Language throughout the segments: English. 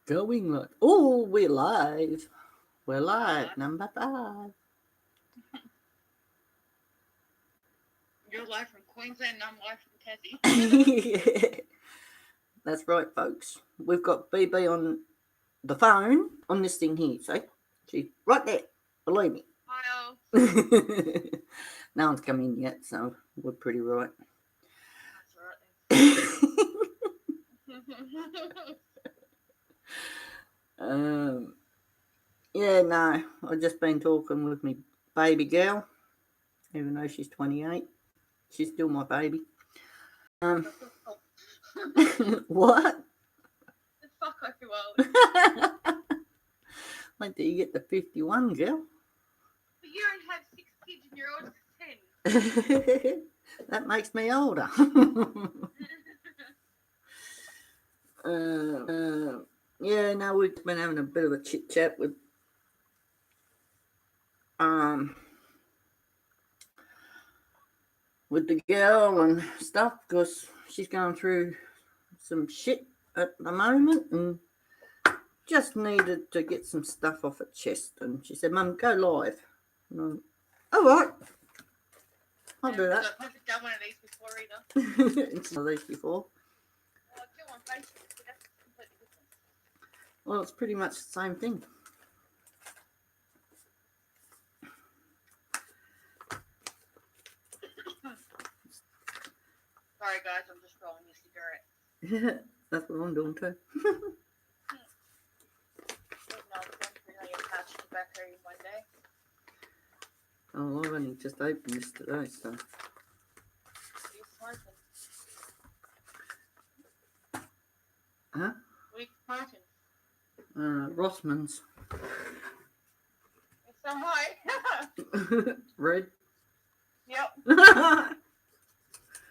Going live. Oh, we're live. We're live. Number 5. You're live from Queensland, I'm live from Tassie. That's right, folks. We've got Beebee on the phone on this thing here. See? She's right there. Believe me. Hi all. No one's come in yet, so we're pretty right. That's right. Yeah, no. I've just been talking with me baby girl, even though she's 28. She's still my baby. What? The fuck I feel old. Wait till you get to 51, girl. But you don't have 6 kids and you're old as 10. That makes me older. Yeah, no, we've been having a bit of a chit chat with the girl and stuff because she's going through some shit at the moment and just needed to get some stuff off her chest. And she said, "Mum, go live." And all right, I'll do that. I've never done one of these before either. It's one of these before. Well, I've done one Facebook, but that's completely different. Well, it's pretty much the same thing. Sorry guys, I'm just rolling a cigarette. That's what I'm doing too. I was going through how you patch tobacco in one day. Oh, I've only just opened this today, so. You're smoking. Huh? What are you smoking? Rossman's. It's so high. Red. Yep.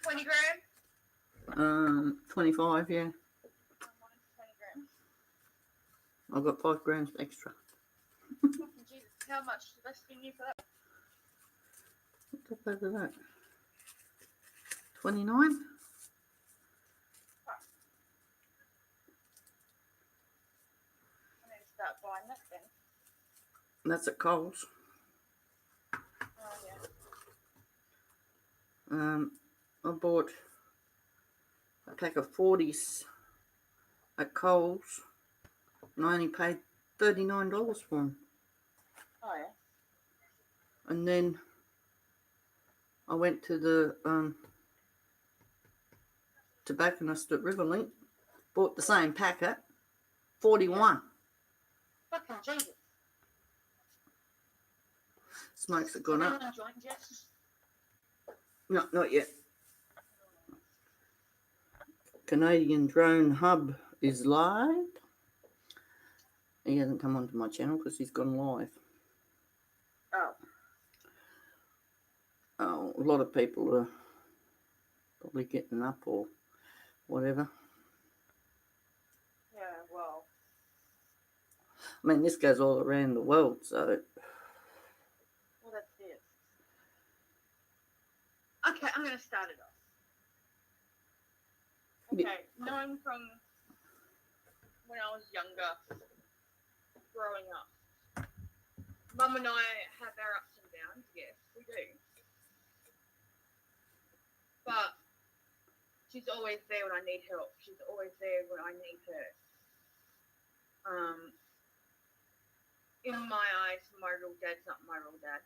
20 grams? 25, yeah. 20 grams. I've got 5 grams extra. Jesus, how much less do you need for that? What's up over that? 29? I need to start buying that then. That's at Coles. Oh, yeah. I bought a pack of 40s at Coles and I only paid $39 for them. Oh, yeah. And then I went to the tobacconist at Riverlink, bought the same packet, 41. Fucking Jesus. Smokes have gone up. Joint, Jess? No, not yet. Canadian Drone Hub is live. He hasn't come onto my channel because he's gone live. Oh, a lot of people are probably getting up or whatever. Yeah, well. I mean, this goes all around the world, so. Well, that's it. Okay, I'm going to start it off. Okay, knowing from when I was younger, growing up, Mum and I have our ups and downs, yes, we do. But she's always there when I need help. She's always there when I need her. In my eyes, my real dad's not my real dad.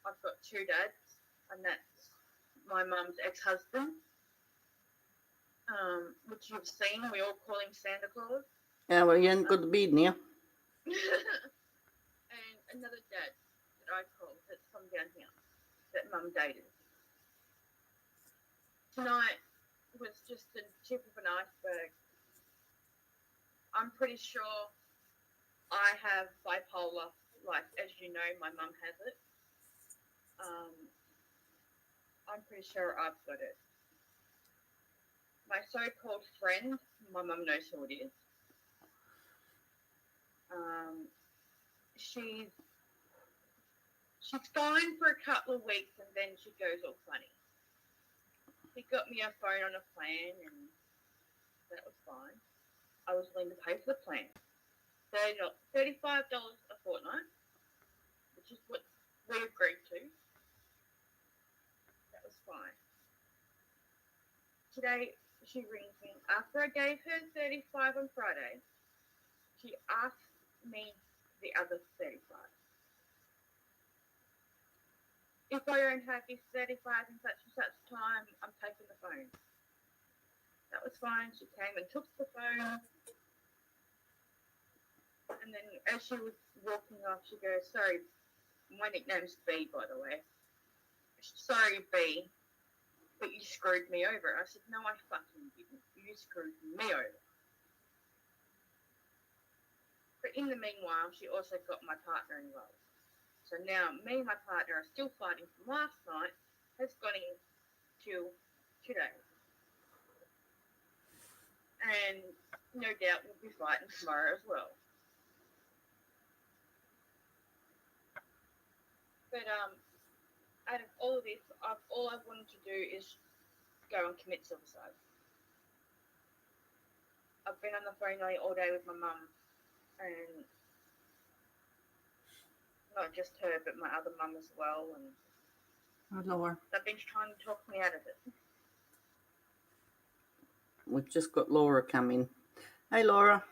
I've got 2 dads, and that's my mum's ex-husband, which you've seen. We all call him Santa Claus. Yeah, well, you ain't got the beard now. And another dad that I call that's from down here that Mum dated. Tonight was just the tip of an iceberg. I'm pretty sure I have bipolar, like, as you know, my mum has it. I'm pretty sure I've got it. My so-called friend, my mum knows who it is. She's fine for a couple of weeks and then she goes all funny. He got me a phone on a plan and that was fine. I was willing to pay for the plan. $35 a fortnight, which is what we agreed to. That was fine. Today, she rings me. After I gave her 35 on Friday, she asked me the other 35. If I don't have this 35 in such and such time, I'm taking the phone. That was fine. She came and took the phone. And then as she was walking off, she goes, sorry, my nickname's B, by the way. Sorry, B, but you screwed me over. I said, no, I fucking didn't. You screwed me over. But in the meanwhile, she also got my partner involved. So now me and my partner are still fighting from last night, has gone into today. And no doubt we'll be fighting tomorrow as well. But out of all of this, all I've wanted to do is go and commit suicide. I've been on the phone all day with my mum, and not just her, but my other mum as well, and Laura. they've been trying to talk me out of it. We've just got Laura coming. Hey, Laura.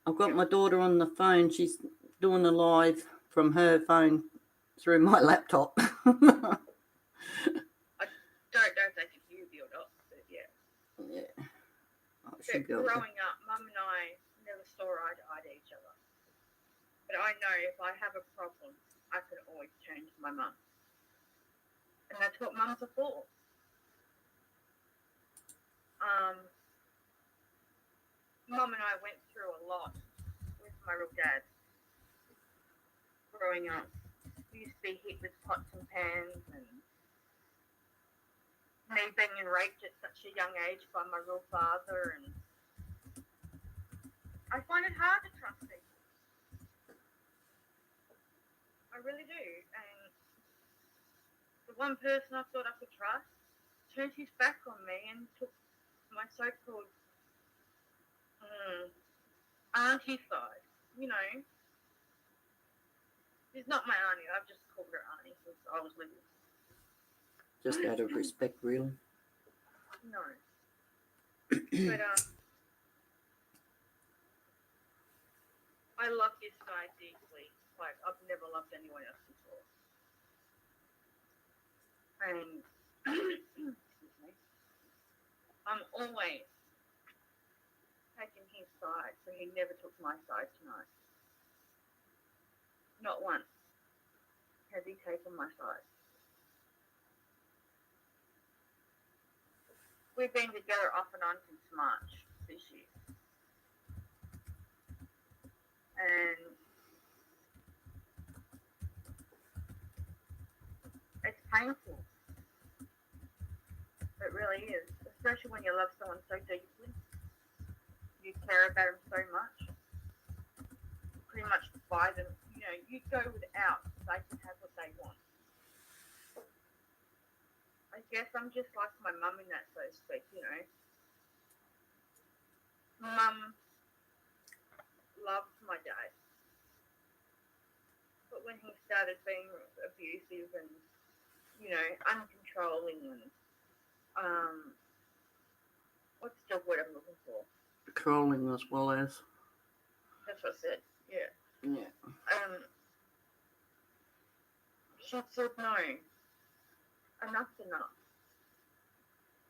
I've got my daughter on the phone. She's doing a live from her phone through my laptop. I don't know if they can hear you or not, but yeah. Yeah. Oh, But growing up, Mum and I never saw eye to eye to each other. But I know if I have a problem, I can always turn to my mum. And that's what mums are for. Mum and I went through a lot with my real dad. Growing up, we used to be hit with pots and pans, and me being raped at such a young age by my real father, and I find it hard to trust people. I really do. And the one person I thought I could trust turned his back on me and took my so-called auntie side. You know, she's not my auntie. I've just called her auntie since I was little. Just out of respect, really? No. But I love this guy deeply. Like, I've never loved anyone else before. And excuse me, I'm always taking his side, so he never took my side tonight. Not once has he taken my side. We've been together off and on since March this year. And it's painful. It really is. Especially when you love someone so deeply. You care about them so much. You pretty much buy them. You know, you go without so they can have what they want. I guess I'm just like my mum in that, so to speak, you know. Mum loved my dad. But when he started being abusive and, you know, uncontrolling and, what's the word I'm looking for? Controlling as well as. That's what I said, yeah. Yeah. She said no. Enough's enough.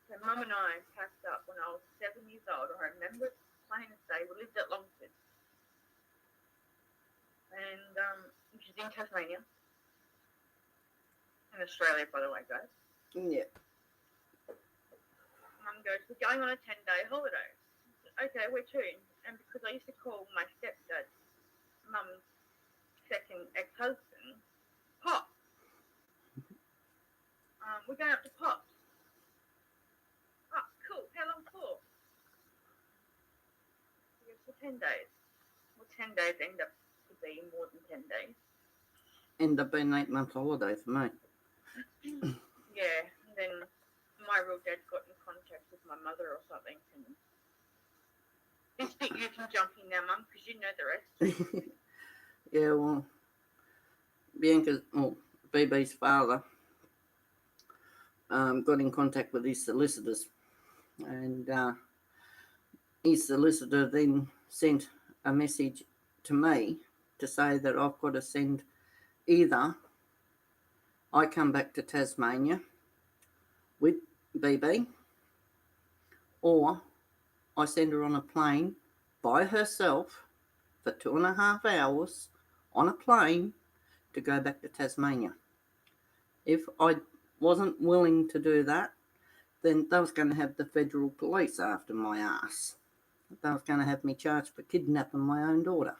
So Mum and I packed up when I was 7 years old. I remember it plain as day. We lived at Longford. And which is in Tasmania. In Australia, by the way, guys. Yeah. Mum goes, we're going on a 10-day holiday. Okay, where to? And because I used to call my stepdad, Mum's second ex-husband, Pop. We're going up to Pop's. Oh, cool. How long for? He goes, for 10 days. Well, 10 days end up to be more than 10 days. End up being 8-month holiday for me. Yeah, and then my real dad got in contact with my mother or something, and This bit you can jump in now, Mum, because you know the rest. Yeah, well, Beebee's father got in contact with his solicitors, and his solicitor then sent a message to me to say that I've got to send either I come back to Tasmania with Beebee, or I send her on a plane by herself for 2.5 hours on a plane to go back to Tasmania. If I wasn't willing to do that, then they was going to have the federal police after my ass. They was going to have me charged for kidnapping my own daughter.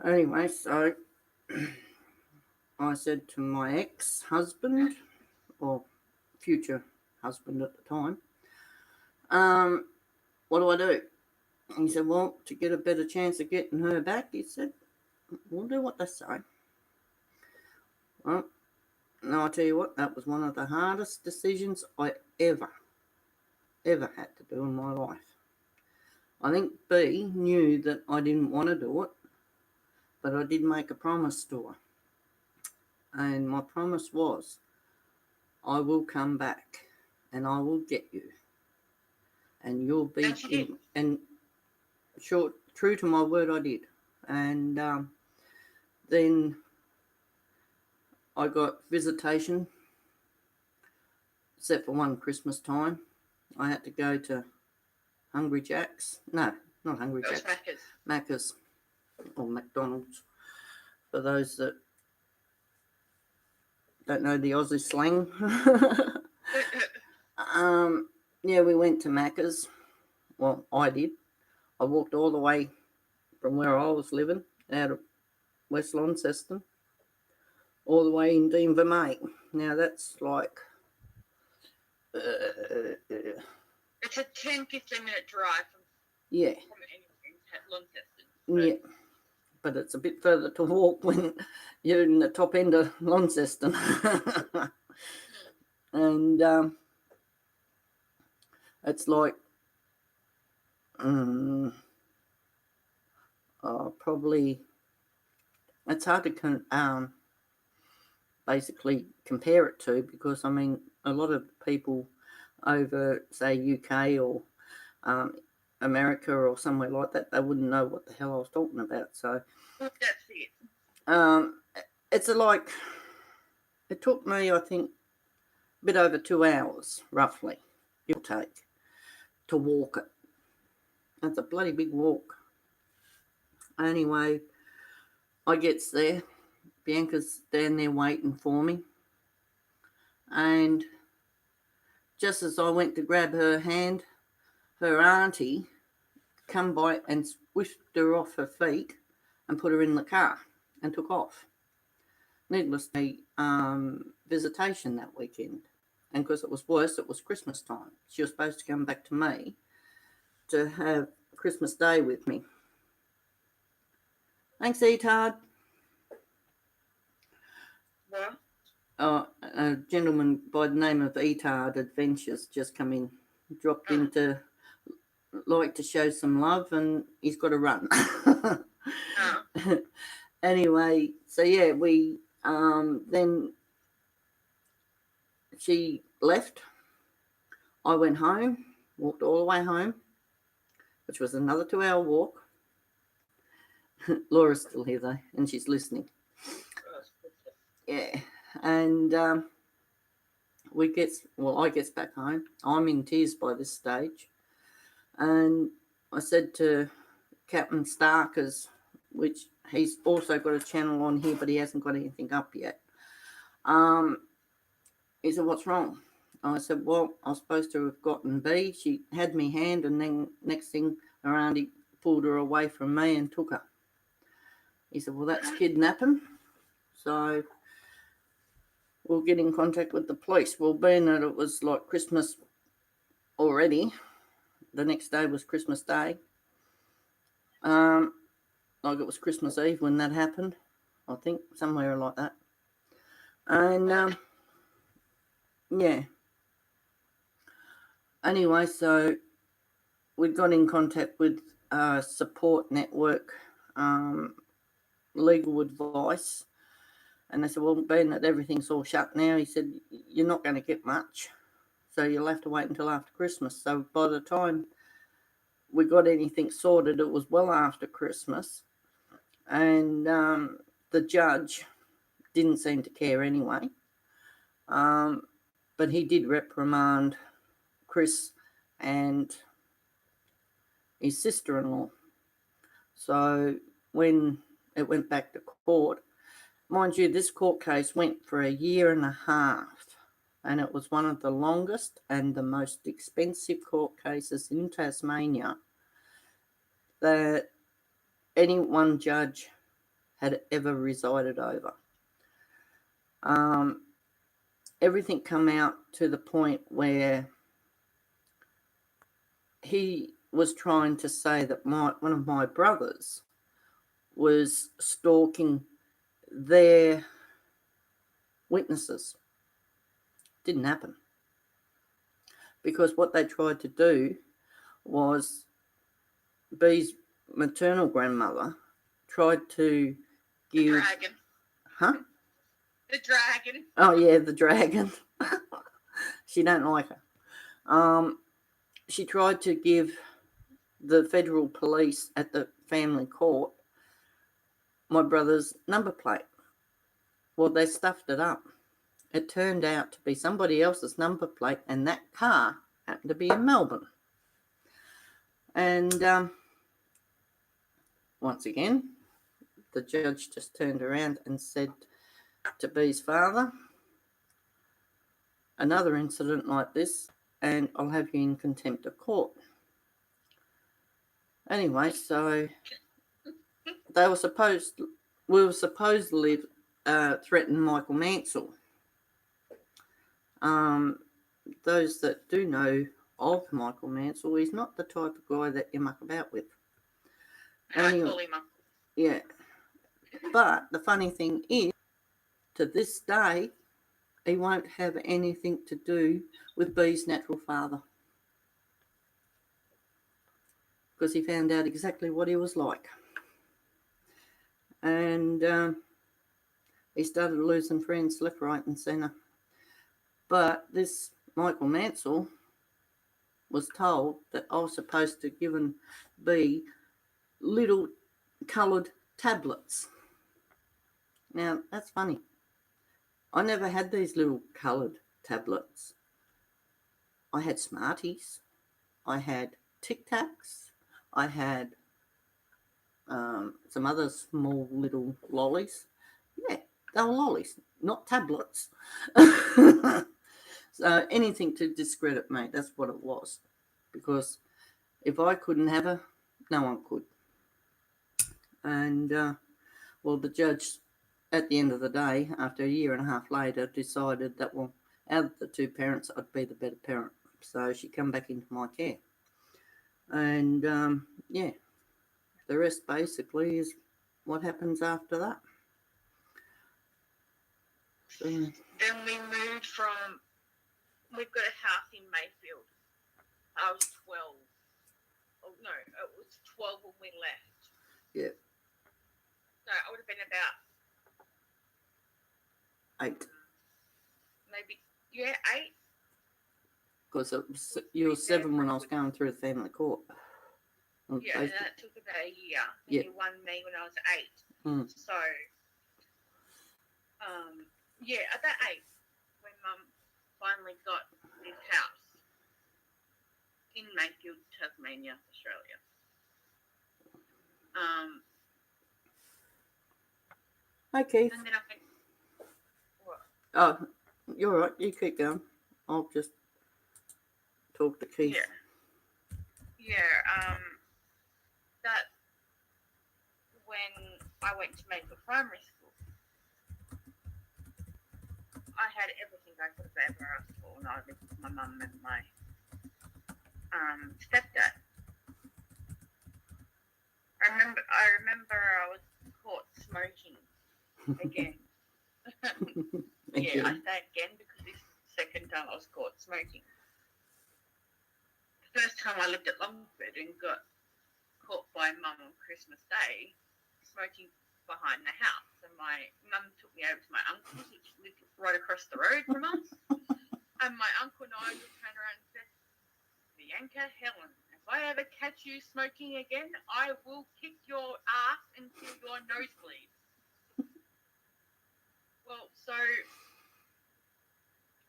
Anyway, so I said to my ex-husband, or future husband at the time, what do I do? He said, well, to get a better chance of getting her back, he said, we'll do what they say. Well, no, I tell you what, that was one of the hardest decisions I ever had to do in my life. I think B knew that I didn't want to do it, but I did make a promise to her. And my promise was, I will come back and I will get you. And you'll be in, and short, true to my word, I did. And then I got visitation, except for one Christmas time. I had to go to Hungry Jack's. No, not Hungry Jack's. Macca's. Or McDonald's. For those that don't know the Aussie slang. Yeah, we went to Macca's. Well, I did. I walked all the way from where I was living, out of West Launceston, all the way in Denver, mate. Now that's like... it's a 10-15 minute drive from Launceston. Yeah, but it's a bit further to walk when you're in the top end of Launceston. And it's like probably, it's hard to basically compare it to, because I mean a lot of people over say UK or America or somewhere like that, they wouldn't know what the hell I was talking about. So that's it. It's like, it took me, I think, a bit over 2 hours roughly it'll take to walk it. That's a bloody big walk. Anyway, I gets there, Bianca's down there waiting for me, and just as I went to grab her hand, her auntie come by and swished her off her feet and put her in the car and took off. Needless to say, visitation that weekend. And because it was worse, it was Christmas time. She was supposed to come back to me to have Christmas Day with me. Thanks, Etard. What? A gentleman by the name of Etard Adventures just come in, dropped in to like to show some love, and he's got to run. Anyway, so yeah, we then she left. I went home, walked all the way home, which was another 2-hour walk. Laura's still here though, and she's listening. Yeah, and I gets back home. I'm in tears by this stage, and I said to Captain Starkers, which he's also got a channel on here, but he hasn't got anything up yet. He said, what's wrong? I said, well, I was supposed to have gotten B. She had me hand, and then next thing, her auntie pulled her away from me and took her. He said, well, that's kidnapping. So we'll get in contact with the police. Well, being that it was like Christmas already, the next day was Christmas Day. Like it was Christmas Eve when that happened, I think, somewhere like that. And yeah, Anyway, so we got in contact with support network, legal advice, and they said, well, being that everything's all shut now, he said, you're not going to get much, so you'll have to wait until after Christmas. So by the time we got anything sorted, it was well after Christmas, and the judge didn't seem to care anyway, but he did reprimand Chris and his sister-in-law. So when it went back to court, mind you, this court case went for 1.5 years, and it was one of the longest and the most expensive court cases in Tasmania that any one judge had ever resided over. Everything come out to the point where he was trying to say that one of my brothers was stalking their witnesses. Didn't happen. Because what they tried to do was Bee's maternal grandmother tried to give... The dragon. Huh? The dragon. Oh, yeah, the dragon. She don't like her. She tried to give the federal police at the family court my brother's number plate. Well, they stuffed it up. It turned out to be somebody else's number plate, and that car happened to be in Melbourne. And once again, the judge just turned around and said to Bee's father, another incident like this, and I'll have you in contempt of court. Anyway, so we were supposedly threatening Michael Mansell. Those that do know of Michael Mansell, he's not the type of guy that you muck about with. Anyway, I call him up. Yeah. But the funny thing is, to this day, he won't have anything to do with Bee's natural father. Because he found out exactly what he was like. And he started losing friends left, right and centre. But this Michael Mansell was told that I was supposed to give Bee little coloured tablets. Now, that's funny. I never had these little coloured tablets. I had Smarties. I had Tic Tacs. I had some other small little lollies. Yeah, they were lollies, not tablets. So anything to discredit me, that's what it was. Because if I couldn't have her, no one could. And, well, the judge, at the end of the day, after 1.5 years later, decided that, well, out of the two parents, I'd be the better parent. So she come back into my care. And, yeah, the rest basically is what happens after that. So, Then we moved from, we've got a house in Mayfield. I was 12. Oh, no, it was 12 when we left. yeah, So I would have been about 8. maybe, yeah, 8. Because you were 7 when I was going through the family court. Yeah, and that took about a year. And Yeah. you won me when I was 8. So, yeah, at that 8, when Mum finally got this house in Mayfield, Tasmania, Australia. Hi, Keith. And then I went, what? Oh, you're all right. You keep going. I'll just talk to Keith. Yeah, that when I went to Mayfield Primary School, I had everything I could have ever asked for when I lived with my mum and my stepdad. I remember I was caught smoking again. Yeah, I say again because this second time I was caught smoking. first time I lived at Longford and got caught by Mum on Christmas Day smoking behind the house. And my mum took me over to my uncle's, which lived right across the road from us. And my uncle and I would turn around and said, Bianca Helen, if I ever catch you smoking again, I will kick your ass until your nose bleeds. Well, so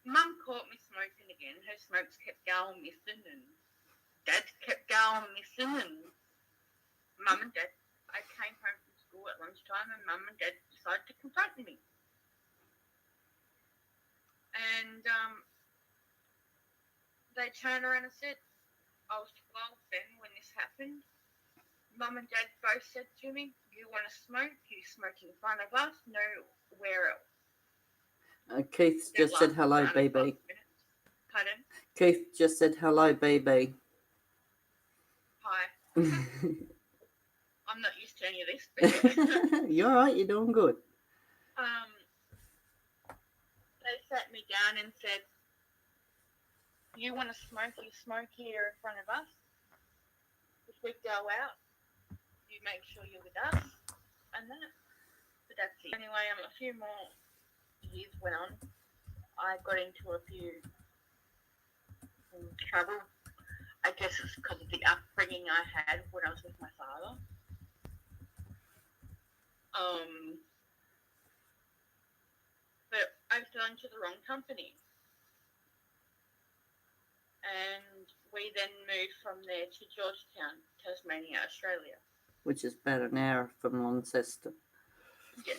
Mum caught me smoking again. Her smokes kept going missing, and Dad kept going missing, and Mum and Dad, I came home from school at lunchtime, and Mum and Dad decided to confront me. And they turned around and said, I was 12 then when this happened. Mum and Dad both said to me, you want to smoke? You smoke in front of us, nowhere else. Keith just said hello, Beebee. Pardon? Keith just said hello, Beebee. Hi. I'm not used to any of this. But You're all right. You're doing good. They sat me down and said, you want to smoke? You smoke here in front of us. If we go out, you make sure you're with us. And that. But that's it. Anyway, a few more years went on. I got into a few trouble. I guess it's because of the upbringing I had when I was with my father. But I fell into the wrong company. And we then moved from there to Georgetown, Tasmania, Australia. Which is about an hour from Launceston. Yeah.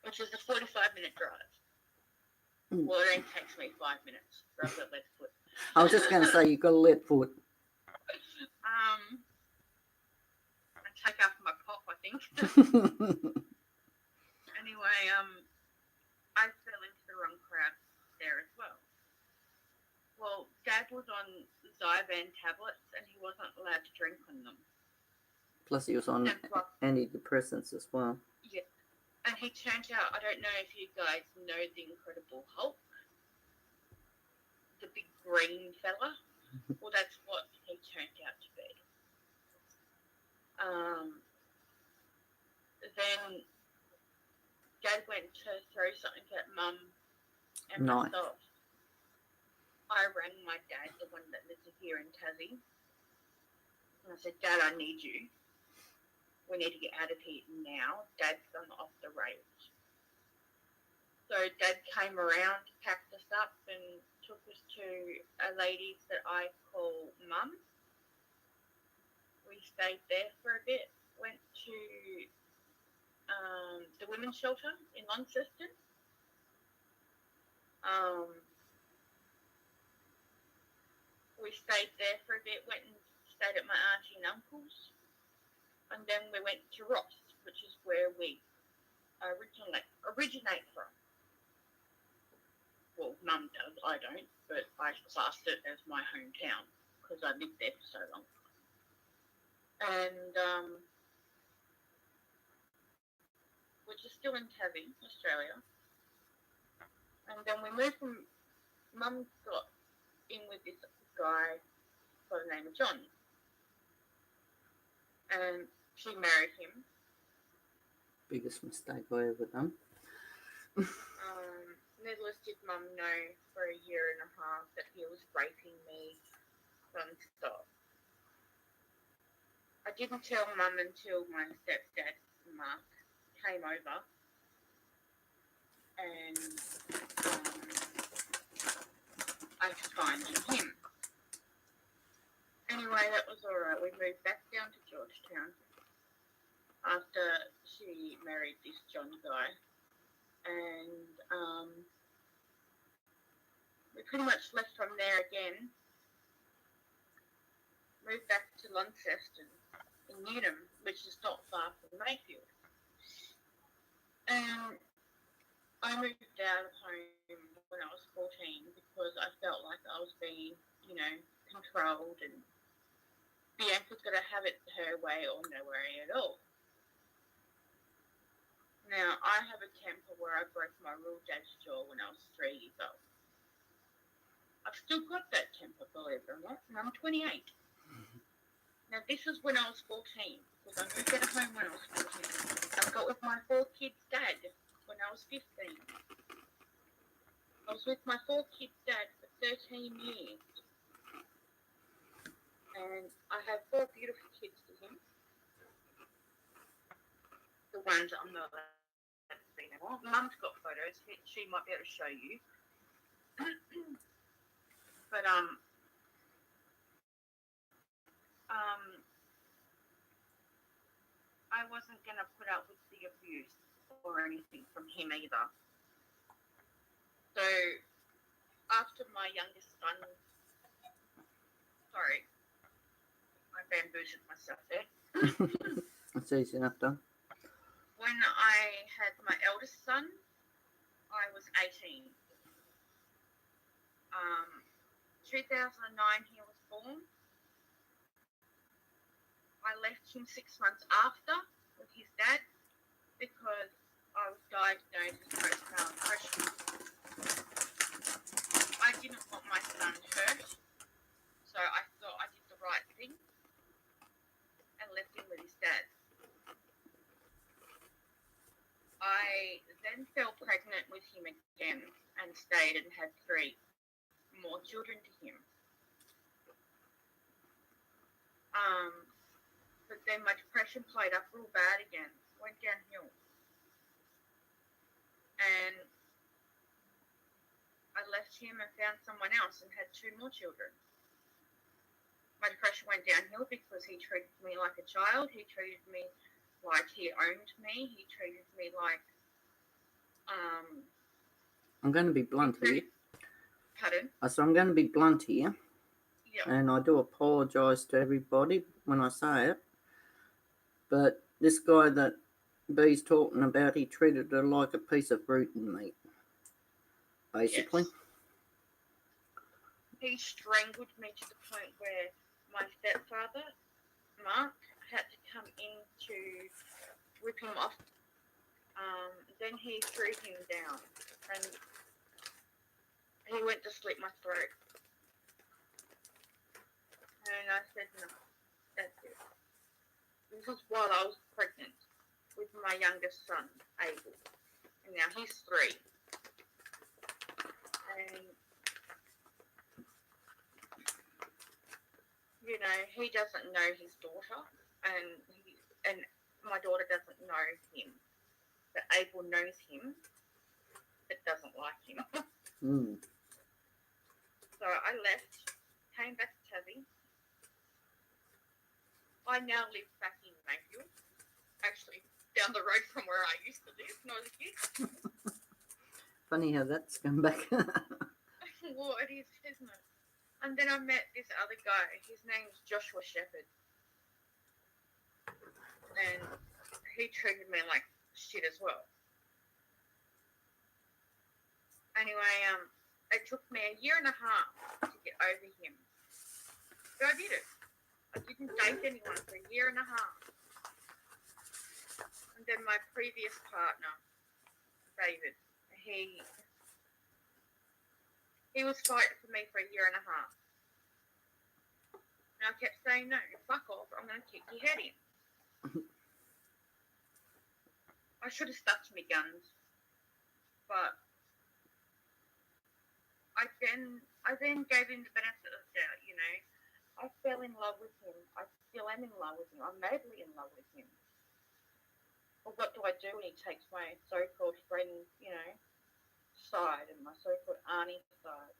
Which is a 45-minute drive. Well, it only takes me 5 minutes. I've got left foot. I was just going to say, you've got a left foot. I take off my pop, I think. Anyway, I fell into the wrong crowd there as well. Well, Dad was on Zyban tablets and he wasn't allowed to drink on them. Plus he was on antidepressants as well. Yeah. And he turned out, I don't know if you guys know the Incredible Hulk, the big green fella. Well, that's what he turned out to be. Then Dad went to throw something at Mum and myself. I rang my dad, the one that lives here in Tassie, and I said, Dad, I need you. We need to get out of here now. Dad's gone off the rails. So Dad came around, packed us up, and took us to a lady that I call Mum. We stayed there for a bit, went to the women's shelter in Launceston. We stayed there for a bit, went and stayed at my auntie and uncle's. And then we went to Ross, which is where we originate from. Well, Mum does, I don't, but I classed it as my hometown because I lived there for so long. And which is still in Tassie, Australia. And then we moved from, Mum got in with this guy by the name of John. And she married him. Biggest mistake I ever done. Needless did Mum know for a year and a half that he was raping me non-stop. I didn't tell Mum until my stepdad, Mark, came over. And I confided in him. Anyway, that was alright. We moved back down to Georgetown after she married this John guy. And we pretty much left from there again. Moved back to Launceston in Newnham, which is not far from Mayfield. And I moved out of home when I was 14 because I felt like I was being, controlled, and Bianca's got to have it her way or no way at all. Now, I have a temper where I broke my real dad's jaw when I was 3 years old. I I've still got that temper, believe it or not, and I'm 28. Now, this was when I was 14, because I moved out of home when I was 14. I got with my 4 kids' dad when I was 15. I was with my 4 kids' dad for 13 years. And I have 4 beautiful kids to him. The ones I'm not allowed to see anymore. Mum's got photos. She might be able to show you. But, I wasn't going to put up with the abuse or anything from him either. So, after my youngest son, sorry, I bamboozled myself there. That's easy enough done. When I had my eldest son, I was 18. 2009 he was born. I left him 6 months after with his dad because I was diagnosed with postnatal depression. I didn't want my son hurt, so I thought I did the right thing and left him with his dad. I then fell pregnant with him again and stayed and had 3 more children to him. But then my depression played up real bad again, went downhill. And I left him and found someone else and had 2 more children. My depression went downhill because he treated me like a child. He treated me like he owned me. He treated me like... I'm going to be blunt here. Pardon? So I'm going to be blunt here. Yeah. And I do apologise to everybody when I say it. But this guy that Bee's talking about, he treated her like a piece of fruit and meat. Basically. Yes. He strangled me to the point where my stepfather, Mark, had to come in to rip him off. Then he threw him down and he went to slit my throat. And I said, no, that's it. This was while I was pregnant with my youngest son, Abel. And now he's 3. And, you know, he doesn't know his daughter. And my daughter doesn't know him. But Abel knows him, but doesn't like him. So I left, came back to Tassie. I now live back in Mayfield, actually down the road from where I used to live when I was a kid. Funny how that's come back. Well, it is, isn't it? And then I met this other guy. His name's Joshua Shepherd. And he treated me like shit as well. Anyway, it took me a year and a half to get over him. But I did it. I didn't date anyone for a year and a half. And then my previous partner, David, he was fighting for me for a year and a half. And I kept saying, no, fuck off, I'm going to kick your head in. I should have stuck to my guns. But I then gave him the benefit of the doubt, you know. I fell in love with him. I still am in love with him. I'm madly in love with him. But what do I do when he takes my so-called friend, you know, side and my so-called auntie side?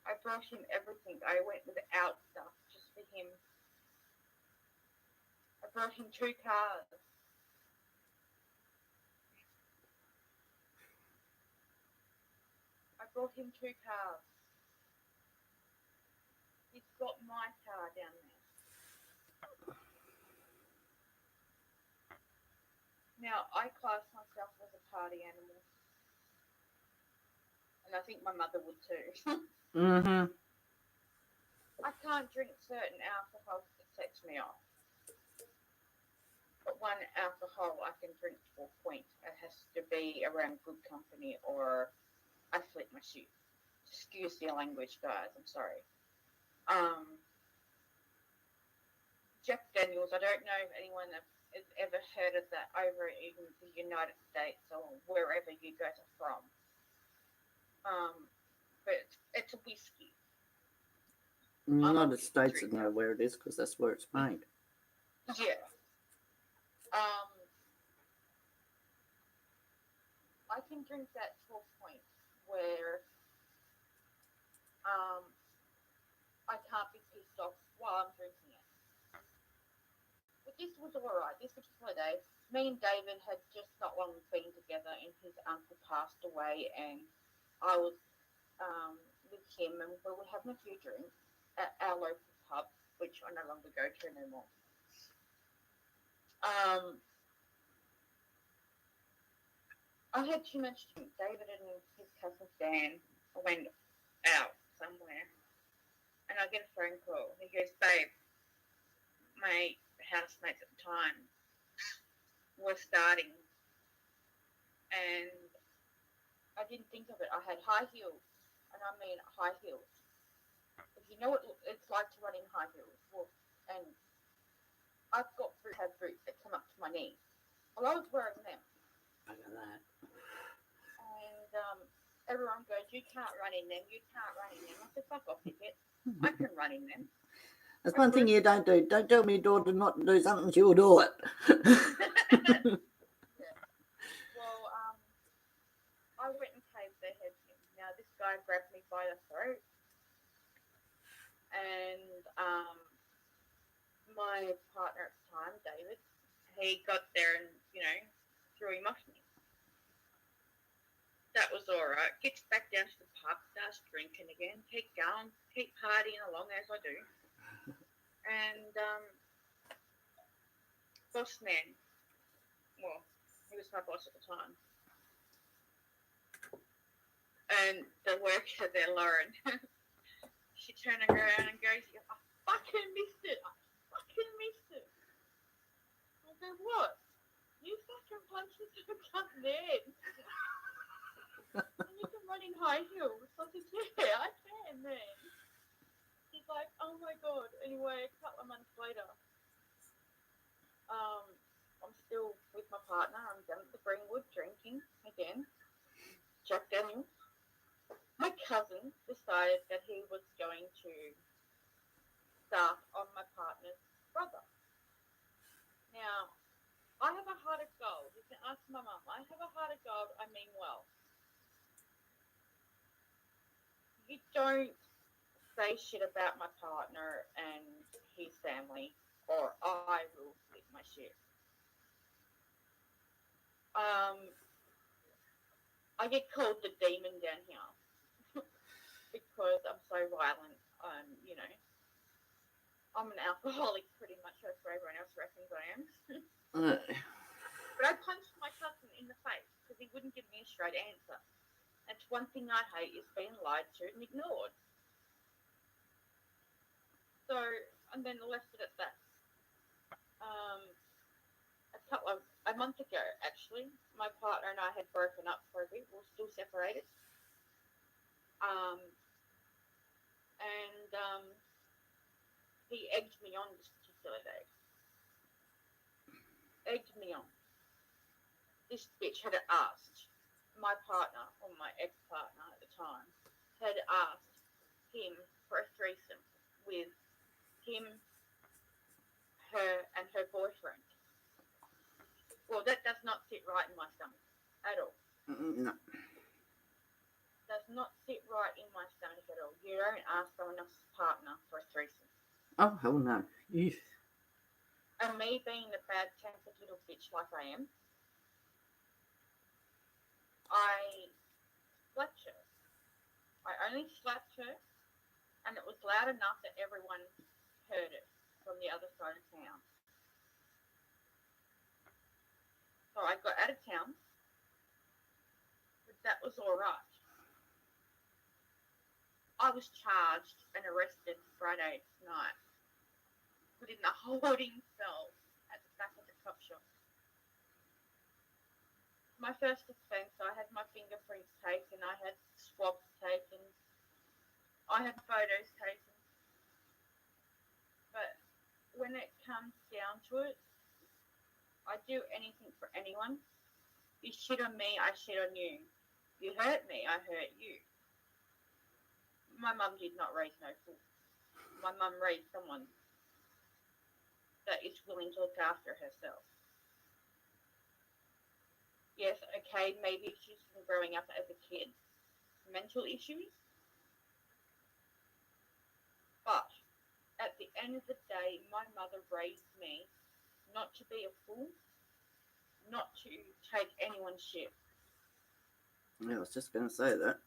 I brought him everything. I went without stuff just for him. I brought him 2 cars. I brought him 2 cars. He's got my car down there. Now, I class myself as a party animal. And I think my mother would too. I can't drink certain alcohol that sets me off. But one alcohol I can drink to a point. It has to be around good company or I flip my shit. Excuse the language, guys. I'm sorry. Jack Daniels. I don't know if anyone has ever heard of that over in the United States or wherever you guys are from. But it's a whiskey. United States would know where it is because that's where it's made. Yeah. I can drink that to a point where I can't be pissed off while I'm drinking it. But this was alright. This particular day, me and David had just not long been together, and his uncle passed away, and I was with him, and we were having a few drinks at our local pub, which I no longer go to anymore. I had too much to drink. David and his cousin Dan went out somewhere, and I get a phone call. He goes, "Babe, my housemates at the time were starting," and I didn't think of it. I had high heels, and I mean high heels. If you know what it's like to run in high heels, well, and I've got boots that come up to my knees. Well, I was wearing them. Look at that. And everyone goes, "You can't run in them. You can't run in them." I said, "Fuck off, dickhead. I can run in them." That's one thing you don't do. Don't tell me your daughter not to do something, she'll do it. Yeah. Well, I went and caved their heads in. Now, this guy grabbed me by the throat, and my partner at the time, David, he got there and, threw him off me. That was all right. Gets back down to the pub, starts drinking again, keep going, keep partying along as I do. And boss man, well, he was my boss at the time. And the worker there, Lauren, she turned around and goes, "I fucking missed it. I fucking missed it." I go, "What? You fucking punched me to the cunt there. And you can run in high heels." I said, "Yeah, I can, man." She's like, "Oh my god." Anyway, a couple of months later, I'm still with my partner. I'm down at the Greenwood drinking again. Jack Daniels. My cousin decided that he was going to start on my partner's brother. Now, I have a heart of gold. You can ask my mum. I have a heart of gold. I mean well. You don't say shit about my partner and his family, or I will flip my shit. I get called the demon down here because I'm so violent. I'm an alcoholic pretty much. That's what everyone else reckons I am. But I punched my cousin in the face because he wouldn't give me a straight answer. That's one thing I hate, is being lied to and ignored. So, and then left it at that. A month ago, actually, my partner and I had broken up for a bit. We're still separated. And he egged me on this particular day. Egged me on. This bitch had asked my partner, or my ex-partner at the time, had asked him for a threesome with him, her, and her boyfriend. Well, that does not sit right in my stomach at all. No. Does not sit right in my stomach at all. You don't ask someone else's partner for a threesome. Oh, hell no. Eesh. And me being the bad-tempered little bitch like I am, I slapped her. I only slapped her, and it was loud enough that everyone heard it from the other side of town. So I got out of town, but that was all right. I was charged and arrested Friday night, put in the holding cell at the back of the cop shop. My first offence, I had my fingerprints taken, I had swabs taken, I have photos taken. But when it comes down to it, I do anything for anyone. You shit on me, I shit on you. You hurt me, I hurt you. My mum did not raise no fool. My mum raised someone that is willing to look after herself. Yes, okay, maybe she's from growing up as a kid, mental issues. But at the end of the day, my mother raised me not to be a fool, not to take anyone's shit. Yeah, I was just going to say that.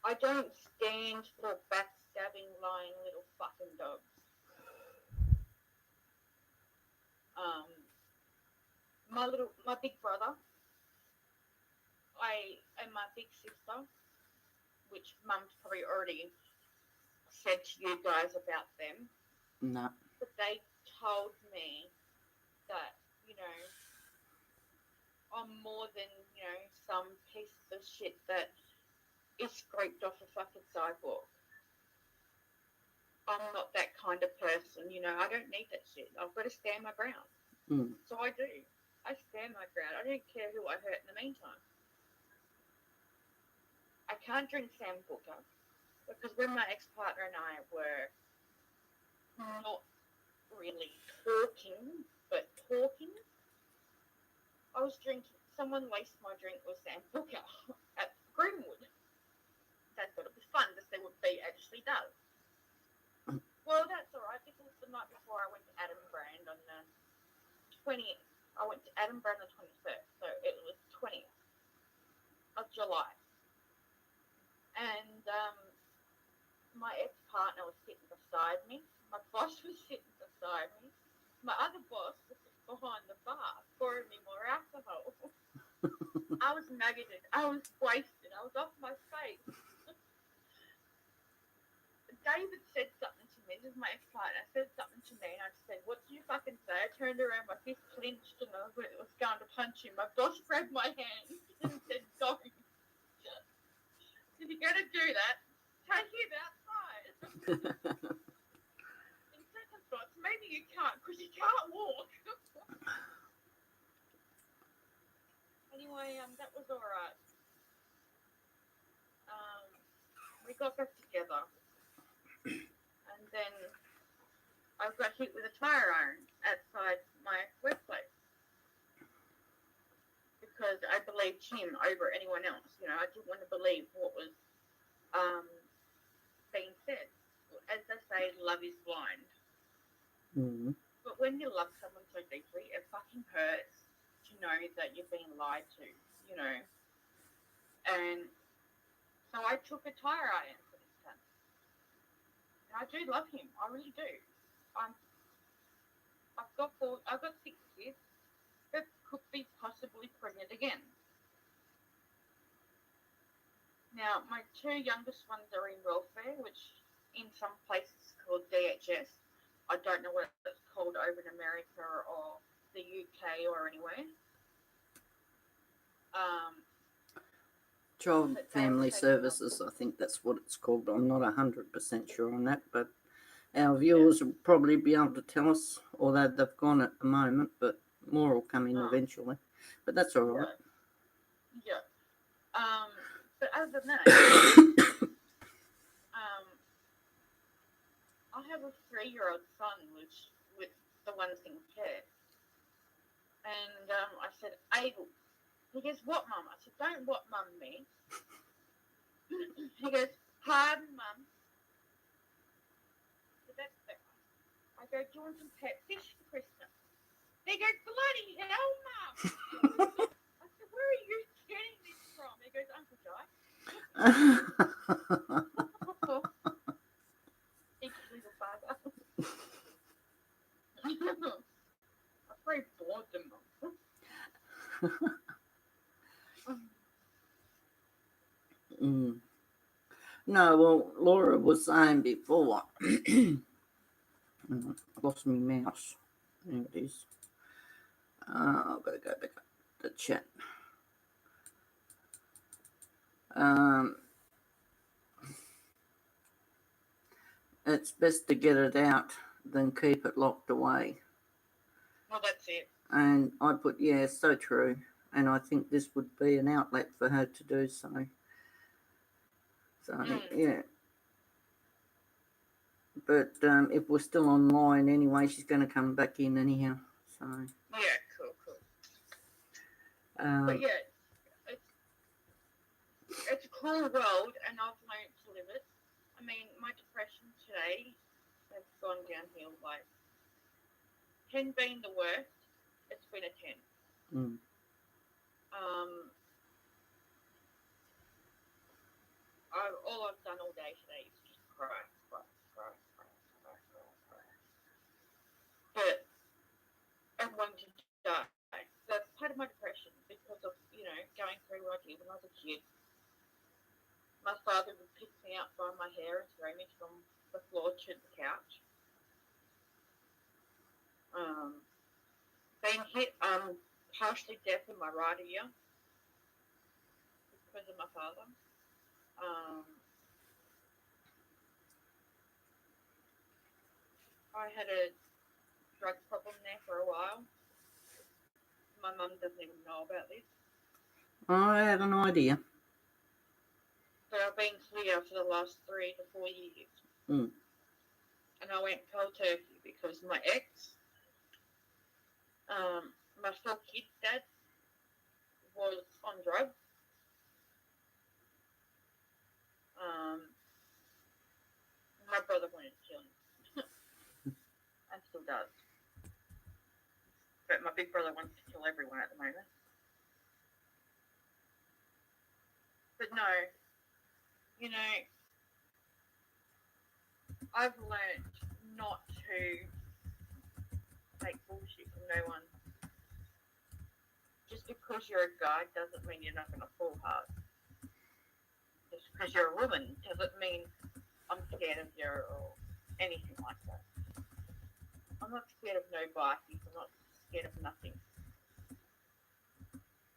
I don't stand for backstabbing, lying little fucking dogs. My big brother, and my big sister, which Mum's probably already said to you guys about them, No. but they told me that, I'm more than, some pieces of shit that is scraped off a fucking sidewalk. I'm not that kind of person, I don't need that shit. I've got to stand my ground. So I do. I stand my ground. I don't care who I hurt in the meantime. I can't drink Sambuca because when my ex-partner and I were not really talking, but talking, I was drinking. Someone laced my drink with Sambuca at Greenwood. They thought it was fun to see what B actually does. Well, that's all right. This was the night before I went to Adam Brand on the 20th. I went to Adam Brand on the 21st, so it was 20th of July. And my ex-partner was sitting beside me. My boss was sitting beside me. My other boss was behind the bar, pouring me more alcohol. I was maggoted. I was wasted. I was off my face. David said something to me. This is my ex-partner. Said something to me, and I said, "What did you fucking say?" I turned around, my fist clenched, and I was going to punch him. My boss grabbed my hand and said, "Don't. If you're going to do that, take him outside." In second thoughts, maybe you can't because you can't walk. Anyway, that was all right. We got back together, and then I got hit with a tire iron outside my workplace because I believed him over anyone else. I didn't want to believe what was being said. As they say, love is blind. Mm-hmm. But when you love someone so deeply, it fucking hurts to know that you're being lied to, And so I took a tire iron for this cunt. And I do love him. I really do. I've got 6 kids that could be possibly pregnant again. Now, my 2 youngest ones are in welfare, which in some places is called DHS. I don't know what it's called over in America or the UK or anywhere. Child Family Services, I think that's what it's called. I'm not 100% sure on that, but our viewers will probably be able to tell us, although they've gone at the moment, but more will come in eventually. But that's all right. Yeah. But other than that, I have a 3-year-old son with the ones in care. And I said, Abel. He goes, "What, Mum?" I said, "Don't what, Mum, me." He goes, "Pardon, Mum." So that's better. I go, "Do you want some pet fish for Christmas?" He goes, "Bloody hell, Mum." I said, "Where are you getting this from?" He goes, "Uncle Jai." Big little bugger. I probably bored them, Mum. No, well, Laura was saying before, I lost my mouse. There it is. I've got to go back up the chat. it's best to get it out than keep it locked away. Well, that's it. And I put, yeah, so true. And I think this would be an outlet for her to do so. So, yeah. But if we're still online anyway, she's going to come back in anyhow. So. Yeah, cool. But yeah, it's a cool world, and I've learned to live it. I mean, my depression today has gone downhill. Like 10 being the worst, it's been a 10. All I've done all day today is just cry. But I'm wanting to die. That's part of my depression because of, going through what I did when I was a kid. My father would pick me up by my hair and throw me from the floor to the couch. Being hit, partially deaf in my right ear because of my father. I had a drug problem there for a while. My mum doesn't even know about this. I had an idea. But I've been clear for the last 3 to 4 years. And I went cold turkey because my ex, my 4 kids' dad, was on drugs. My brother wanted to kill him. And still does. But my big brother wants to kill everyone at the moment. But no, I've learned not to take bullshit from no one. Just because you're a guy doesn't mean you're not going to fall hard. Just because you're a woman doesn't mean I'm scared of you or anything like that. I'm not scared of no bikies. I'm not scared of nothing.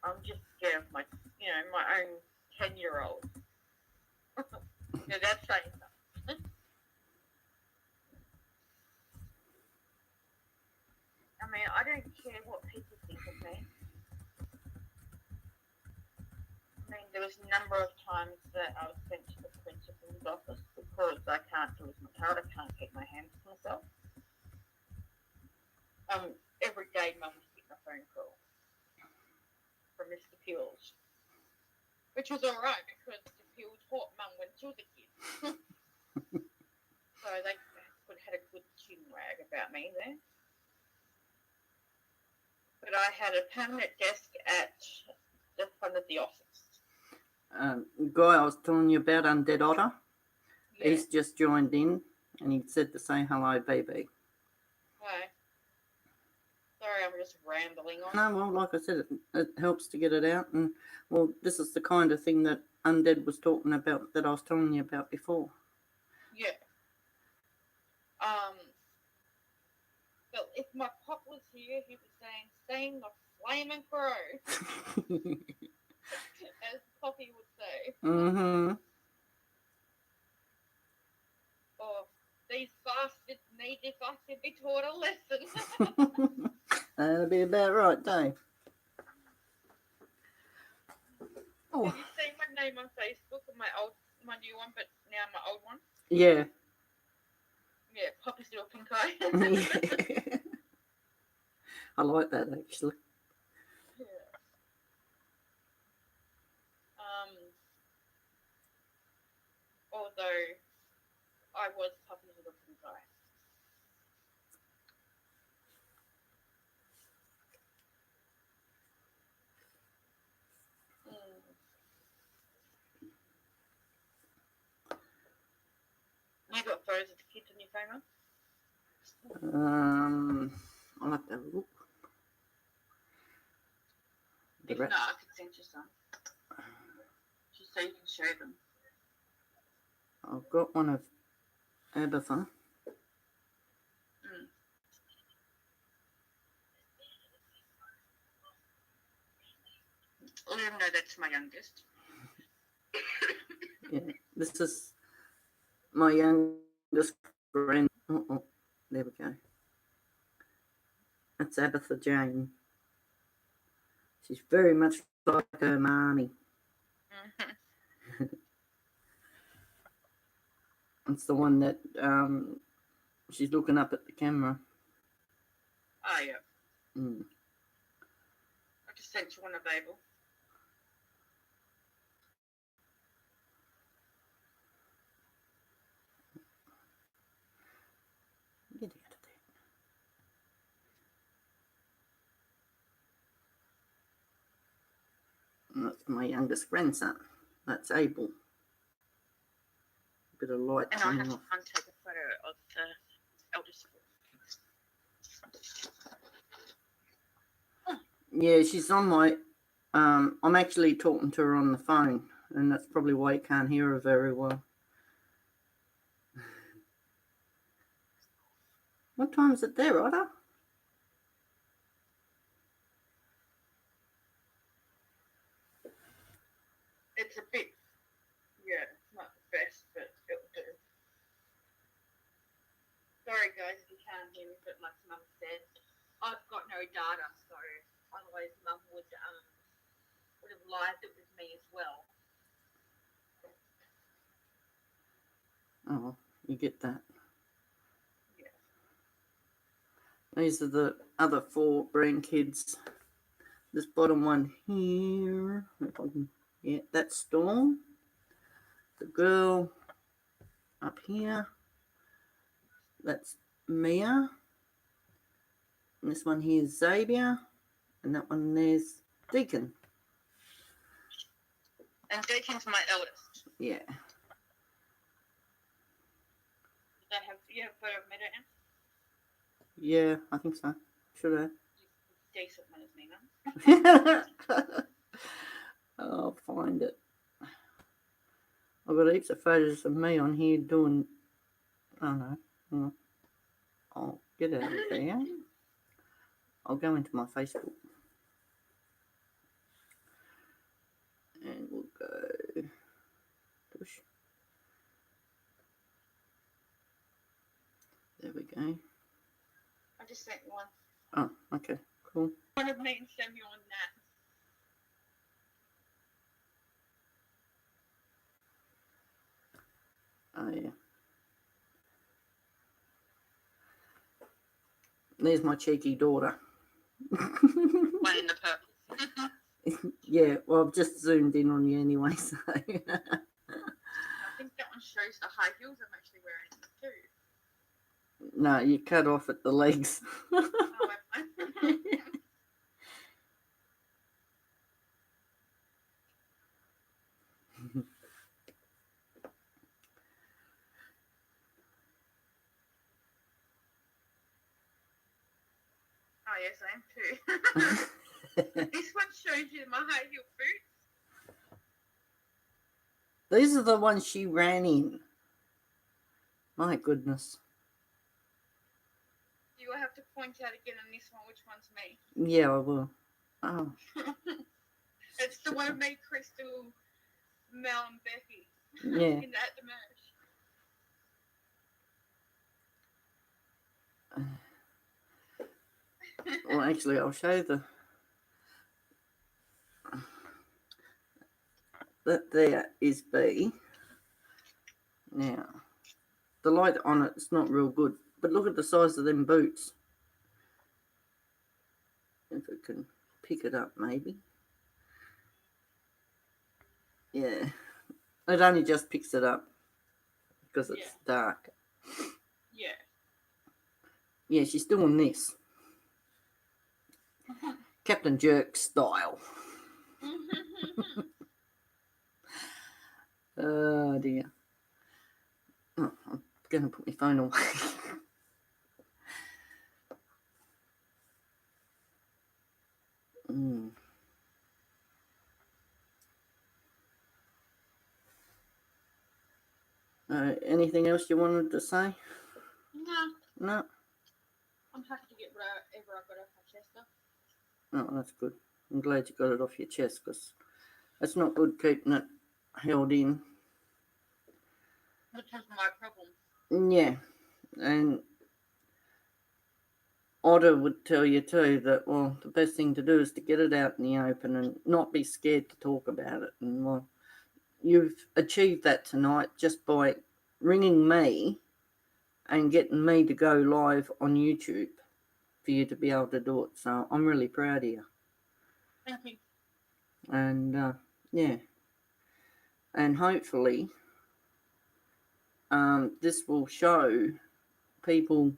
I'm just scared of my own 10-year-old. That's saying something. I mean, I don't care what people think of me. I mean, there was a number of times that I was sent to the principal's office because I can't do as my card. I can't keep my hands to myself. Every day, Mum was getting a phone call from Mr. Peels, which was all right because Mr. Peels taught Mum when she was a kid. So they had a good chin wag about me there. But I had a permanent desk at the front of the office. Guy I was telling you about, Undead Otter, Yeah. he's just joined in and he said to say hello, Beebee. Hi. Sorry, I'm just rambling on. No, well, like I said, it helps to get it out. And, well, this is the kind of thing that Undead was talking about that I was telling you about before. Yeah. But if my pop was here, he was saying, "Sing the flaming crow," as Poppy would say. Or, these bastards need to fucking be taught a lesson. That'll be about right, Dave. Oh. Have you seen my name on Facebook? My new one, but now my old one? Yeah. Yeah, Poppy's little pink eye. Yeah. I like that, actually. Yeah. Although I was Poppy's little pink eye. You got photos of the kids on your phone? I'll have to have a look. If not, I could send you some. Just so you can show them. I've got one of Abatha. Let them know that's my youngest. Yeah, this is my youngest friend. Oh, there we go. That's Abatha Jane. She's very much like her mommy. It's the one that she's looking up at the camera. Oh, yeah. Mm. I just sent you one available. Get out of there. And that's my youngest grandson. That's Abel. Bit of light And coming I have off. to take a photo of the eldest. Yeah, she's on my. I'm actually talking to her on the phone, and that's probably why you can't hear her very well. What time is it there, Otter? It's a bit, yeah, it's not the best, but it'll do. Sorry guys if you can't hear me, but like Mum said, I've got no data, so otherwise Mum would have lived it with me as well. Oh, you get that. Yeah. These are the other 4 grandkids. This bottom one here, if I can, yeah, that's Storm. The girl up here, that's Mia. And this one here is Xavier. And that one there's Deacon. And Deacon's my eldest. Yeah. You have a photo of me, don't you? Yeah, I think so. Should I? Decent one is me, Mum. I'll find it. I've got heaps of photos of me on here doing. I don't know. I'll get out of there. I'll go into my Facebook. And we'll go. Push. There we go. I just sent you one. Oh, okay. Cool. One of me and Samuel and Nat. Oh, yeah. There's my cheeky daughter. One in the purple. Yeah, well, I've just zoomed in on you anyway, so. I think that one shows the high heels I'm actually wearing too. No, you cut off at the legs. Oh, oh yes, I am too. This one shows you my high heel boots. These are the ones she ran in. My goodness. You will have to point out again on this one which one's me. Yeah, I will. Oh. It's the one of me, Crystal, Mel, and Becky. Yeah. In that merge. Well, actually, I'll show that there is B. Now, the light on it's not real good, but look at the size of them boots. If it can pick it up, maybe. Yeah, it only just picks it up because it's dark. Yeah. Yeah, she's doing this. Captain Jerk style. Oh dear. Oh, I'm going to put my phone away. Anything else you wanted to say? No. I'm happy to get whatever I got off my chest off. Oh, that's good. I'm glad you got it off your chest because that's not good keeping it held in. Which was my problem. Yeah. And Otter would tell you too that, well, the best thing to do is to get it out in the open and not be scared to talk about it. And, well, you've achieved that tonight just by ringing me and getting me to go live on YouTube for you to be able to do it. So I'm really proud of you. Thank you. And, yeah. And hopefully this will show people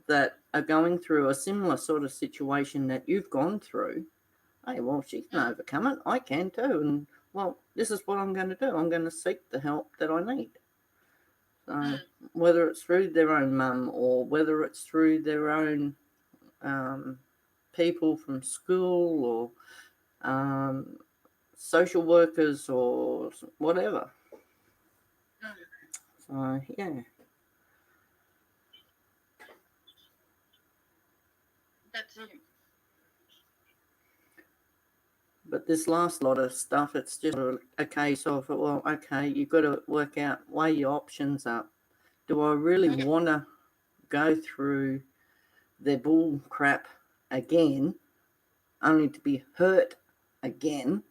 that are going through a similar sort of situation that you've gone through. Hey, well, she can overcome it. I can too. And, well, this is what I'm going to do. I'm going to seek the help that I need. So whether it's through their own mum or whether it's through their own people from school or social workers or whatever. So, yeah. That's it. But this last lot of stuff, it's just a case of, well, okay, you've got to work out, weigh your options up. Do I really want to go through their bull crap again, only to be hurt again?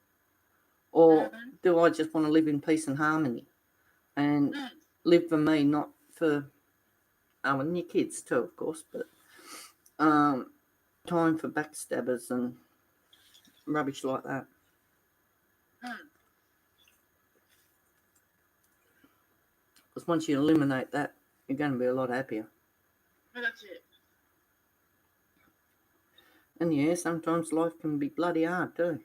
Or do I just want to live in peace and harmony and live for me, not for, and your kids too, of course, but time for backstabbers and rubbish like that. Because once you eliminate that, you're going to be a lot happier. That's it. And yeah, sometimes life can be bloody hard too.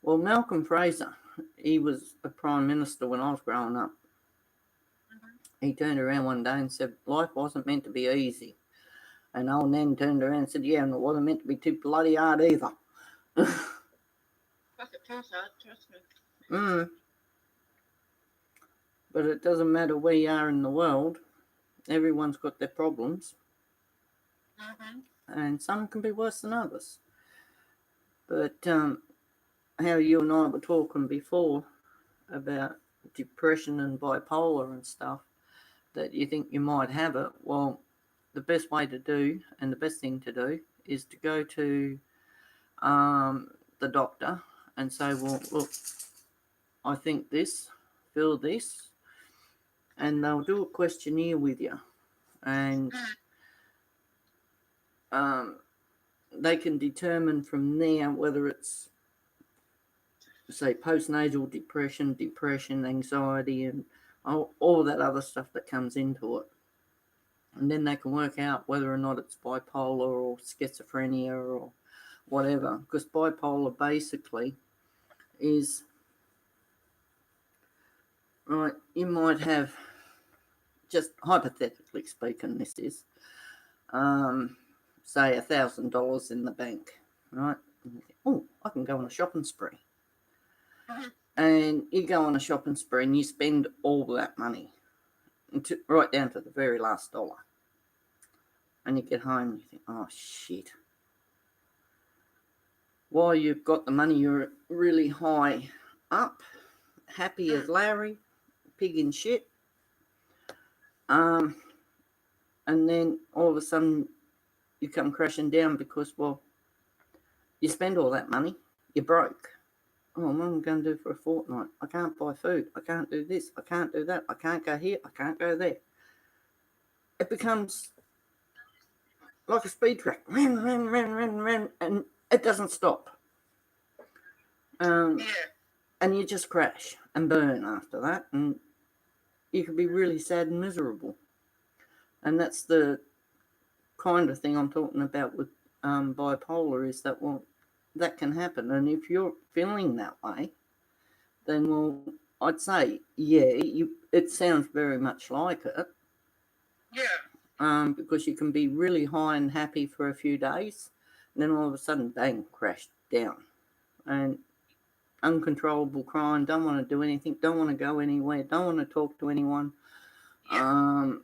Well, Malcolm Fraser, he was a Prime Minister when I was growing up. He turned around one day and said, life wasn't meant to be easy. And old Nan turned around and said, yeah, and it wasn't meant to be too bloody hard either. Fuck it, trust me. But it doesn't matter where you are in the world. Everyone's got their problems. And some can be worse than others. But how you and I were talking before about depression and bipolar and stuff, that you think you might have it, well, the best way to do and the best thing to do is to go to the doctor and say, well, look, I think this, feel this, and they'll do a questionnaire with you, and they can determine from there whether it's, say, postnatal depression, anxiety, and all that other stuff that comes into it. And then they can work out whether or not it's bipolar or schizophrenia or whatever. Because bipolar basically is, right, you might have, just hypothetically speaking, this is, say $1,000 in the bank, right? Oh, I can go on a shopping spree. And you go on a shopping spree and you spend all that money, right down to the very last dollar. And you get home and you think, oh, shit. While you've got the money, you're really high up, happy as Larry, pig in shit. And then all of a sudden you come crashing down because, well, you spend all that money, you're broke. Oh, what am I going to do for a fortnight? I can't buy food. I can't do this. I can't do that. I can't go here. I can't go there. It becomes like a speed track. Ran, and it doesn't stop. And you just crash and burn after that. And you can be really sad and miserable. And that's the kind of thing I'm talking about with bipolar, is that, well, that can happen. And if you're feeling that way, then, well, I'd say, yeah, it sounds very much like it. Yeah. Because you can be really high and happy for a few days, and then all of a sudden, bang, crash down. And uncontrollable crying, don't want to do anything, don't want to go anywhere, don't want to talk to anyone. Yeah.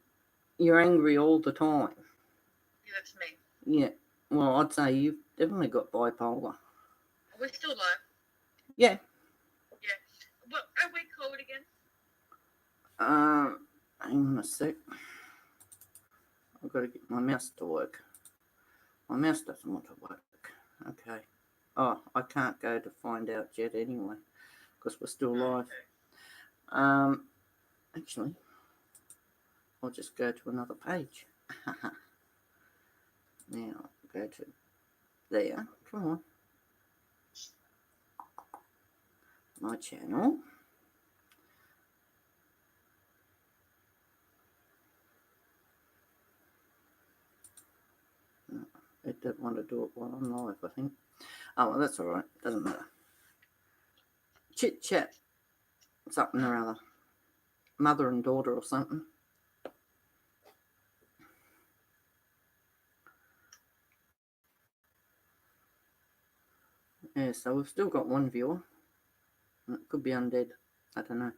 You're angry all the time. Yeah, that's me. Yeah. Well, I'd say you've definitely got bipolar. We're still alive. Yeah. Yeah. What are we called again? Hang on a sec. I've got to get my mouse to work. My mouse doesn't want to work. Okay. Oh, I can't go to find out yet anyway, because we're still live. Actually, I'll just go to another page. Now, go to there. Come on. My channel. It don't want to do it while I'm live, I think. Oh, well, that's all right. Doesn't matter. Chit Chat. Something or other. Mother and daughter or something. Yeah, so we've still got one viewer. It could be undead. I don't know.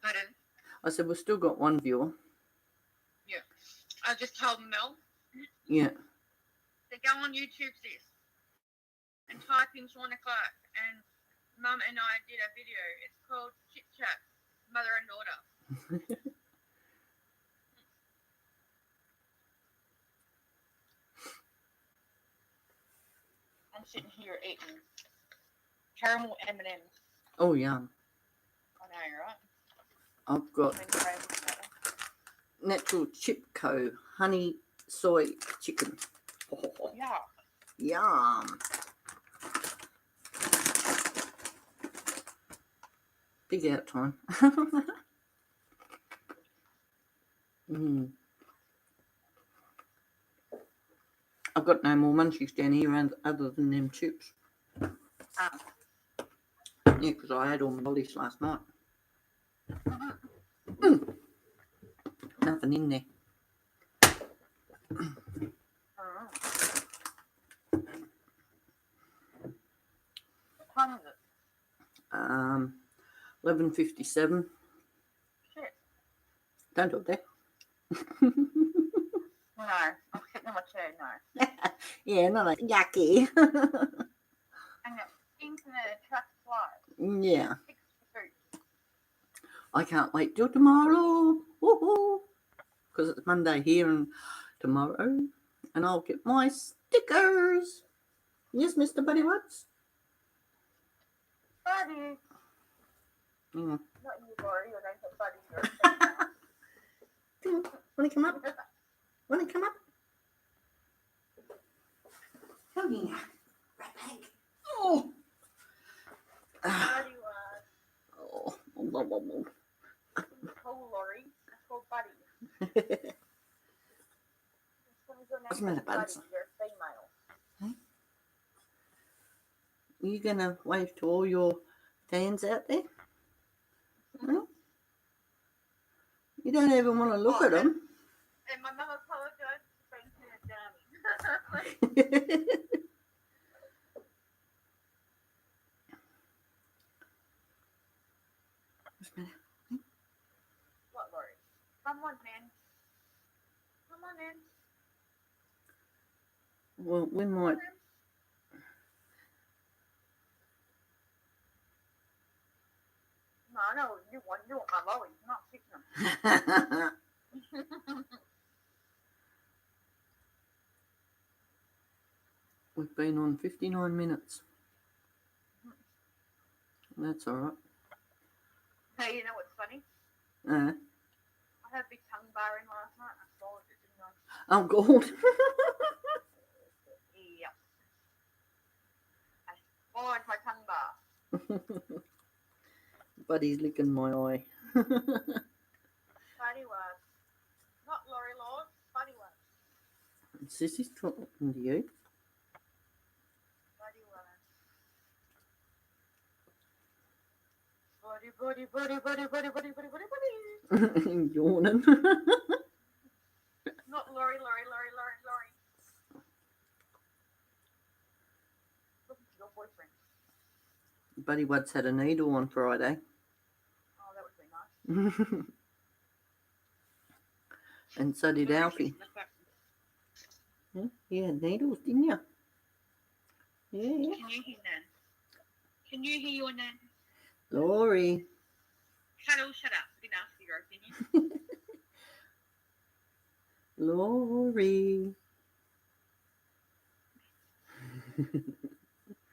Pardon? I said we've still got one viewer. Yeah. I just told Mel Yeah. to go on YouTube, sis, and type in Shauna Clark, and Mum and I did a video. It's called Chit Chat, Mother and Daughter. I'm sitting here eating caramel M&Ms. Oh, yum. I know, right? I've got Natural Chip Co. Honey soy chicken. Oh, Yeah. yum. Big out time. I've got no more munchies down here other than them chips. Yeah, because I had all my lollies last night. Nothing in there. What time is it? 11:57. Shit. Don't do that. No, I'm sitting in my chair, no. Yeah, not like yucky. And it stinks and it attracts flies. Yeah. 6 for food. I can't wait till tomorrow. Woohoo! Because it's Monday here and tomorrow. And I'll get my stickers. Yes, Mr. Buddy Watts? Buddy. Mm. Not you, Lori. Your name's not Buddy. Come on. Want to come up? Want to come up? Come here. Right back. Oh. Buddy was. Oh. Oh. It's called Lori. It's called Buddy. What's the matter, buds? You're a female. Are you going to wave to all your fans out there? Hmm? You don't even want to look at them. And my mum apologised for being a dummy. What's the matter? What, Lori? Come on, man. Come on in. Well, we might. No, I know you want my lollies, not fixing them. We've been on 59 minutes. That's all right. Hey, you know what's funny? I had a big tongue bar in last night. I swallowed it, didn't I? Oh, God. Yeah. I swallowed my tongue bar. Buddy's licking my eye. Buddy was. Not Lori Lord, Buddy was. Sissy's talking to you. Buddy was. Buddy. Yawning. Not Lori. Looking for your boyfriend. Buddy Woods had a needle on Friday. Oh, that would be nice. And so did Alfie. Yeah, you had needles, didn't you? Yeah. Can you hear Nan? Can you hear your Nan? Laurie. Cuddle, shut up. Didn't ask for your opinion. Laurie.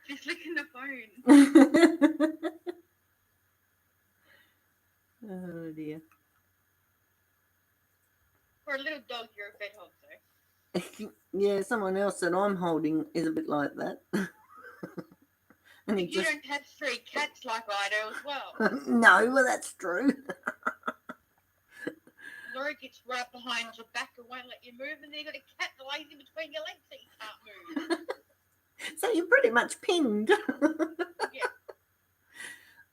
She's licking the phone. Oh dear. For a little dog, you're a bed hog, though. Yeah, someone else that I'm holding is a bit like that. And he You don't have 3 cats like I do as well. No, well that's true. Laurie gets right behind your back and won't let you move, and then you got a cat that lays in between your legs so you can't move. So you're pretty much pinned. Yeah.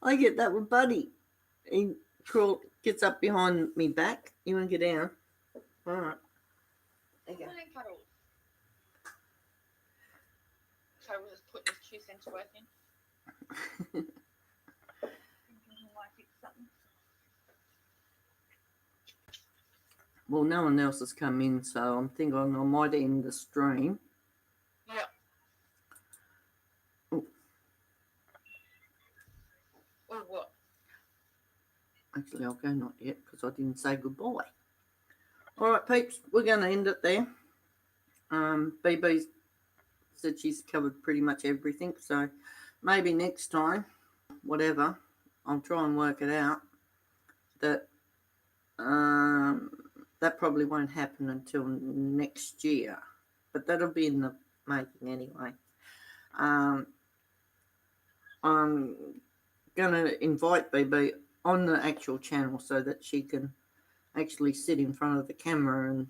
I get that with Buddy. He gets up behind me back. You want to get down? All right. There you go. Cuddles. So we'll just put this 2 cents worth in. Well, no one else has come in, so I'm thinking I might end the stream. Yeah. Oh. Or what? Actually, I'll go not yet because I didn't say goodbye. All right, peeps, we're going to end it there. Beebee said she's covered pretty much everything, so maybe next time, whatever, I'll try and work it out. That that probably won't happen until next year, but that'll be in the making anyway. I'm gonna invite Beebee on the actual channel so that she can actually sit in front of the camera and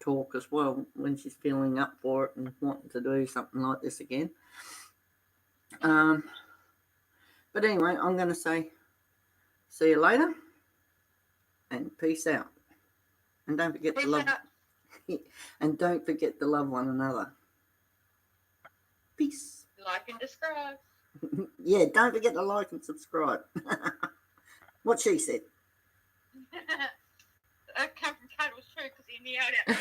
talk as well when she's feeling up for it and wanting to do something like this again. But anyway, I'm going to say see you later and peace out. And don't forget to love and don't forget to love one another. Peace. Like and subscribe. Yeah, don't forget to like and subscribe. What she said. That come from Cuddles too because he meowed out there.